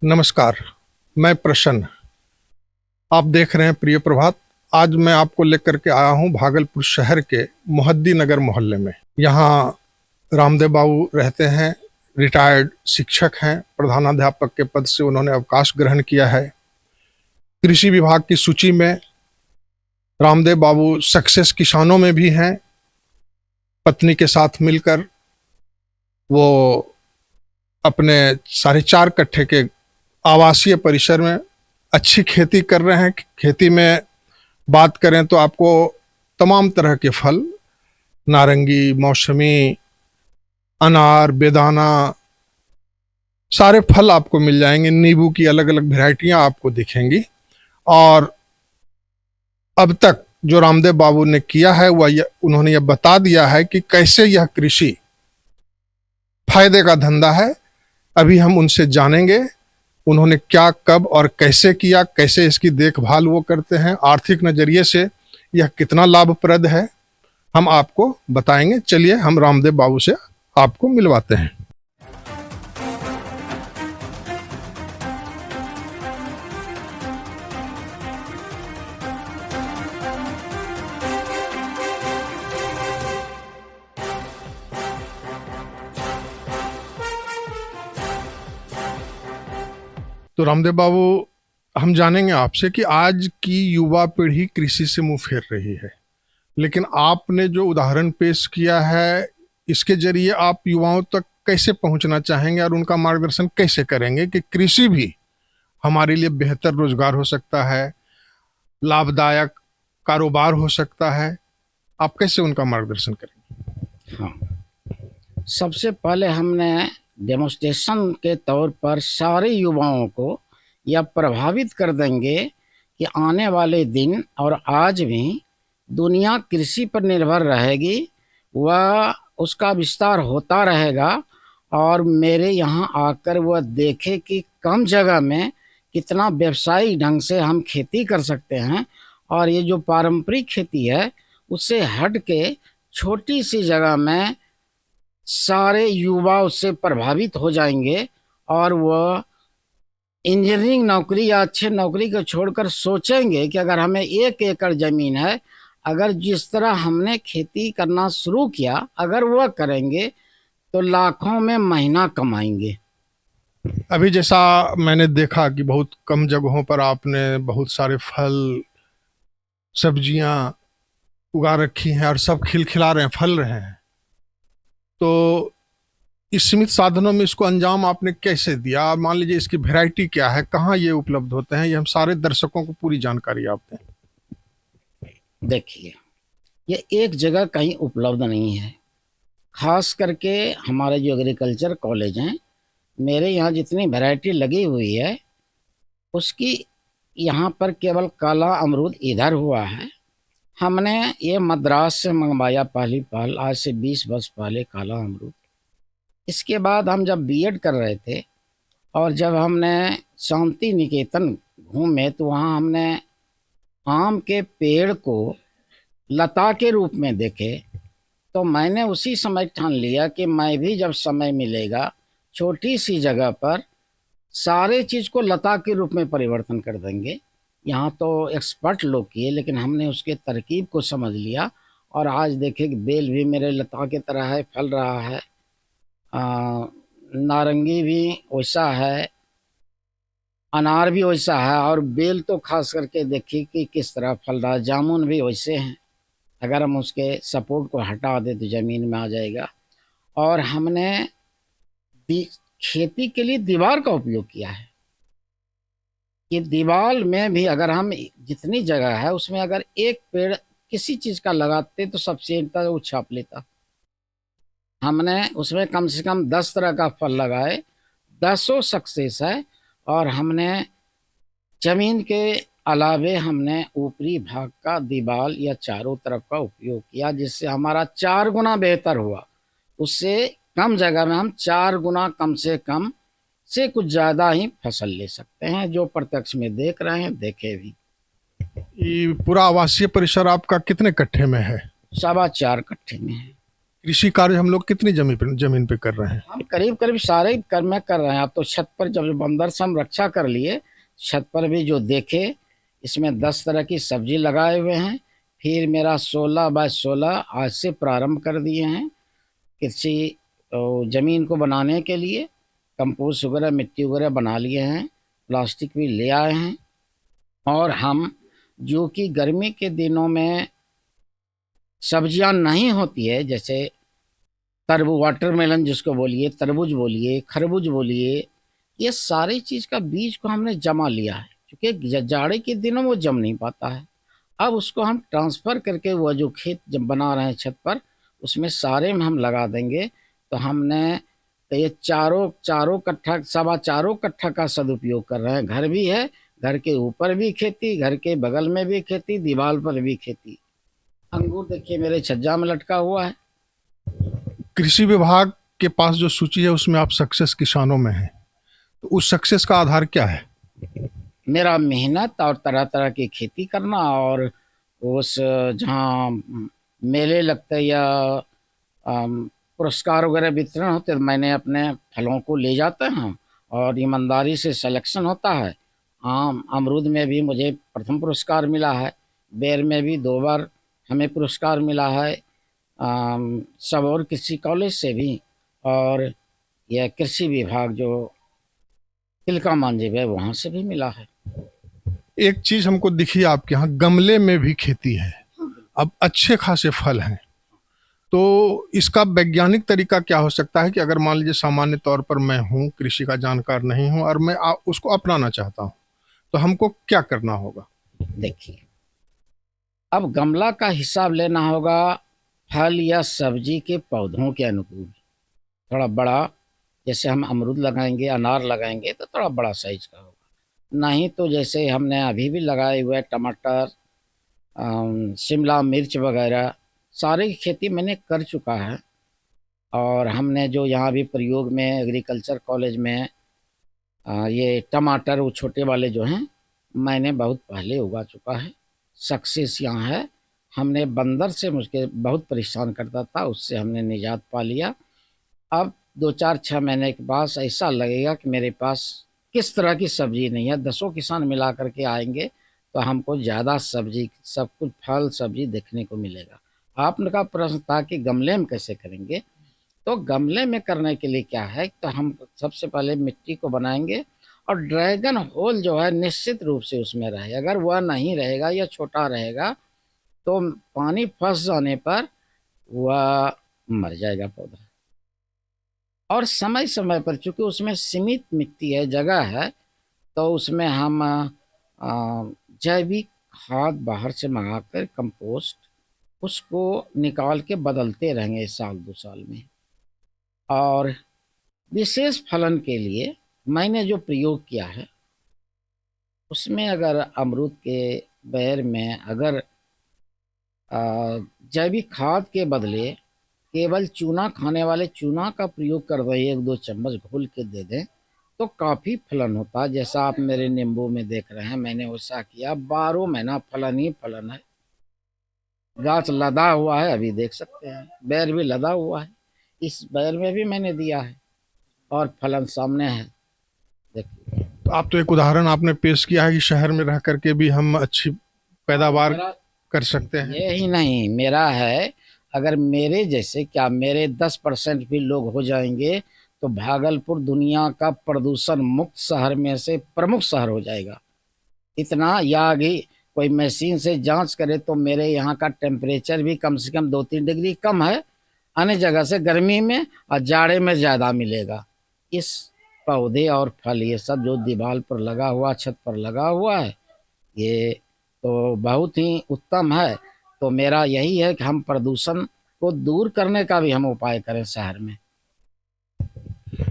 नमस्कार। मैं प्रसन्न। आप देख रहे हैं प्रिय प्रभात। आज मैं आपको लेकर के आया हूं भागलपुर शहर के मोहद्दी नगर मोहल्ले में। यहाँ रामदेव बाबू रहते हैं। रिटायर्ड शिक्षक हैं। प्रधानाध्यापक के पद से उन्होंने अवकाश ग्रहण किया है। कृषि विभाग की सूची में रामदेव बाबू सक्सेस किसानों में भी हैं। पत्नी के साथ मिलकर वो अपने 4.5 कट्ठे के आवासीय परिसर में अच्छी खेती कर रहे हैं। खेती में बात करें तो आपको तमाम तरह के फल, नारंगी, मौसमी, अनार, बेदाना, सारे फल आपको मिल जाएंगे। नींबू की अलग अलग वैरायटियां आपको दिखेंगी। और अब तक जो रामदेव बाबू ने किया है वह उन्होंने यह बता दिया है कि कैसे यह कृषि फायदे का धंधा है। अभी हम उनसे जानेंगे उन्होंने क्या, कब और कैसे किया, कैसे इसकी देखभाल वो करते हैं, आर्थिक नजरिए से यह कितना लाभप्रद है, हम आपको बताएंगे। चलिए हम रामदेव बाबू से आपको मिलवाते हैं। तो रामदेव बाबू, हम जानेंगे आपसे कि आज की युवा पीढ़ी कृषि से मुंह फेर रही है, लेकिन आपने जो उदाहरण पेश किया है इसके जरिए आप युवाओं तक कैसे पहुंचना चाहेंगे और उनका मार्गदर्शन कैसे करेंगे कि कृषि भी हमारे लिए बेहतर रोजगार हो सकता है, लाभदायक कारोबार हो सकता है। आप कैसे उनका मार्गदर्शन करेंगे? हाँ, सबसे पहले हमने डेमोन्स्ट्रेशन के तौर पर सारे युवाओं को यह प्रभावित कर देंगे कि आने वाले दिन और आज भी दुनिया कृषि पर निर्भर रहेगी, वह उसका विस्तार होता रहेगा। और मेरे यहाँ आकर वह देखे कि कम जगह में कितना व्यवसायिक ढंग से हम खेती कर सकते हैं। और ये जो पारंपरिक खेती है उससे हट के छोटी सी जगह में सारे युवा उससे प्रभावित हो जाएंगे और वह इंजीनियरिंग नौकरी या अच्छे नौकरी को छोड़कर सोचेंगे कि अगर हमें 1 एकड़ ज़मीन है, अगर जिस तरह हमने खेती करना शुरू किया अगर वह करेंगे तो लाखों में महीना कमाएंगे। अभी जैसा मैंने देखा कि बहुत कम जगहों पर आपने बहुत सारे फल, सब्जियां उगा रखी हैं और सब खिलखिला रहे हैं, फल रहे हैं। तो इस सीमित साधनों में इसको अंजाम आपने कैसे दिया? मान लीजिए इसकी वैरायटी क्या है, कहाँ ये उपलब्ध होते हैं, ये हम सारे दर्शकों को पूरी जानकारी आप दें। देखिए, ये एक जगह कहीं उपलब्ध नहीं है। खास करके हमारे जो एग्रीकल्चर कॉलेज हैं, मेरे यहाँ जितनी वैरायटी लगी हुई है उसकी यहाँ पर केवल काला अमरूद इधर हुआ है। हमने ये मद्रास से मंगवाया पहली पहल, आज से 20 वर्ष पहले, काला अमरूद। इसके बाद हम जब बीएड कर रहे थे और जब हमने शांति निकेतन घूमे तो वहाँ हमने आम के पेड़ को लता के रूप में देखे। तो मैंने उसी समय ठान लिया कि मैं भी जब समय मिलेगा छोटी सी जगह पर सारे चीज़ को लता के रूप में परिवर्तन कर देंगे। यहाँ तो एक्सपर्ट लोग किए, लेकिन हमने उसके तरकीब को समझ लिया और आज देखे कि बेल भी मेरे लता की तरह है, फल रहा है। नारंगी भी वैसा है, अनार भी वैसा है और बेल तो खास करके देखिए कि किस तरह फल रहा है। जामुन भी वैसे हैं, अगर हम उसके सपोर्ट को हटा दें तो ज़मीन में आ जाएगा। और हमने खेती के लिए दीवार का उपयोग किया है कि दीवार में भी अगर हम जितनी जगह है उसमें अगर एक पेड़ किसी चीज़ का लगाते तो सबसे वो छाप लेता। हमने उसमें कम से कम 10 तरह का फल लगाए, 10 सक्सेस है। और हमने जमीन के अलावे हमने ऊपरी भाग का दीवार या चारों तरफ का उपयोग किया, जिससे हमारा 4 गुना बेहतर हुआ। उससे कम जगह में हम 4 गुना कम से कम से कुछ ज़्यादा ही फसल ले सकते हैं। जो प्रत्यक्ष में देख रहे हैं, देखे भी। ये पूरा आवासीय परिसर आपका कितने कट्ठे में है? 4.25 कट्ठे में है। कृषि कार्य हम लोग कितनी जमीन पे कर रहे हैं? हम करीब करीब सारे कर में कर रहे हैं। अब तो छत पर जब बंदर से हम रक्षा कर लिए, छत पर भी जो देखे, इसमें 10 तरह की सब्जी लगाए हुए हैं। फिर मेरा 16 बाय 16 आज से प्रारंभ कर दिए हैं कृषि जमीन को बनाने के लिए। कंपोस्ट वगैरह मिट्टी वगैरह बना लिए हैं, प्लास्टिक भी ले आए हैं। और हम जो कि गर्मी के दिनों में सब्जियां नहीं होती है, जैसे तरबूज, वाटरमेलन जिसको बोलिए, तरबूज बोलिए, खरबूज बोलिए, ये सारी चीज़ का बीज को हमने जमा लिया है, क्योंकि जाड़े के दिनों में वो जम नहीं पाता है। अब उसको हम ट्रांसफ़र करके वो जो खेत जब बना रहे हैं छत पर, उसमें सारे में हम लगा देंगे। तो हमने तो ये चारों चारों कट्ठा, 4.25 कट्ठा का सदुपयोग कर रहे हैं। घर भी है, घर के ऊपर भी खेती, घर के बगल में भी खेती, दीवार पर भी खेती। अंगूर देखिए मेरे छज्जा में लटका हुआ है। कृषि विभाग के पास जो सूची है उसमें आप सक्सेस किसानों में हैं, तो उस सक्सेस का आधार क्या है? मेरा मेहनत और तरह तरह की खेती करना, और उस जहाँ मेले लगते या पुरस्कार वगैरह वितरण होते, तो मैंने अपने फलों को ले जाते हैं और ईमानदारी से सिलेक्शन होता है। आम अमरूद में भी मुझे प्रथम पुरस्कार मिला है, बेर में भी 2 बार हमें पुरस्कार मिला है, सबौर कृषि कॉलेज से भी, और यह कृषि विभाग जो तिलका मांझी है वहाँ से भी मिला है। एक चीज हमको दिखी आपके यहाँ, गमले में भी खेती है, अब अच्छे खासे फल हैं, तो इसका वैज्ञानिक तरीका क्या हो सकता है कि अगर मान लीजिए सामान्य तौर पर मैं हूँ, कृषि का जानकार नहीं हूँ और मैं उसको अपनाना चाहता हूँ, तो हमको क्या करना होगा? देखिए, अब गमला का हिसाब लेना होगा फल या सब्जी के पौधों के अनुकूल। थोड़ा बड़ा, जैसे हम अमरूद लगाएंगे, अनार लगाएंगे, तो थोड़ा बड़ा साइज का होगा। नहीं तो जैसे हमने अभी भी लगाए हुए टमाटर, शिमला मिर्च वगैरह सारे की खेती मैंने कर चुका है। और हमने जो यहाँ भी प्रयोग में एग्रीकल्चर कॉलेज में ये टमाटर वो छोटे वाले जो हैं, मैंने बहुत पहले उगा चुका है। सक्सेस यहाँ है। हमने बंदर से मुझे बहुत परेशान करता था, उससे हमने निजात पा लिया। अब 2-4-6 महीने के बाद ऐसा लगेगा कि मेरे पास किस तरह की सब्जी नहीं है। 10 किसान मिला करके आएंगे तो हमको ज़्यादा सब्जी, सब कुछ फल सब्जी देखने को मिलेगा। आपने का प्रश्न था कि गमले में कैसे करेंगे, तो गमले में करने के लिए क्या है, तो हम सबसे पहले मिट्टी को बनाएंगे और ड्रैगन होल जो है निश्चित रूप से उसमें रहे। अगर वह नहीं रहेगा या छोटा रहेगा तो पानी फंस जाने पर वह मर जाएगा पौधा। और समय समय पर, चूंकि उसमें सीमित मिट्टी है, जगह है, तो उसमें हम जैविक खाद बाहर से मंगाकर कंपोस्ट उसको निकाल के बदलते रहेंगे 1-2 साल में। और विशेष फलन के लिए मैंने जो प्रयोग किया है उसमें अगर अमरूद के बेर में अगर जैविक खाद के बदले केवल चूना, खाने वाले चूना का प्रयोग कर दें, 1-2 चम्मच घोल के दे दें, तो काफ़ी फलन होता है। जैसा आप मेरे नींबू में देख रहे हैं, मैंने वैसा किया। 12 महीना फलन ही फलन है। गाछ लदा हुआ है, अभी देख सकते हैं, बेर भी लदा हुआ है। इस बेर में भी मैंने दिया है और फलन सामने है, देखिए। तो आप तो एक उदाहरण आपने पेश किया है कि शहर में रह करके भी हम अच्छी पैदावार कर सकते हैं। ये ही नहीं, मेरा है, अगर मेरे जैसे क्या मेरे 10% भी लोग हो जाएंगे तो भागलपुर दुनिया का प्रदूषण मुक्त शहर में से प्रमुख शहर हो जाएगा। इतना, या आगे कोई मशीन से जांच करे तो मेरे यहाँ का टेम्परेचर भी कम से कम 2-3 डिग्री कम है अन्य जगह से, गर्मी में और जाड़े में ज़्यादा मिलेगा। इस पौधे और फल ये सब जो दीवार पर लगा हुआ, छत पर लगा हुआ है, ये तो बहुत ही उत्तम है। तो मेरा यही है कि हम प्रदूषण को दूर करने का भी हम उपाय करें शहर में।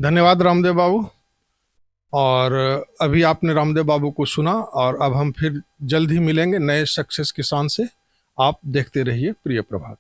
धन्यवाद रामदेव बाबू। और अभी आपने रामदेव बाबू को सुना और अब हम फिर जल्द ही मिलेंगे नए सक्सेस किसान से। आप देखते रहिए प्रिय प्रभात।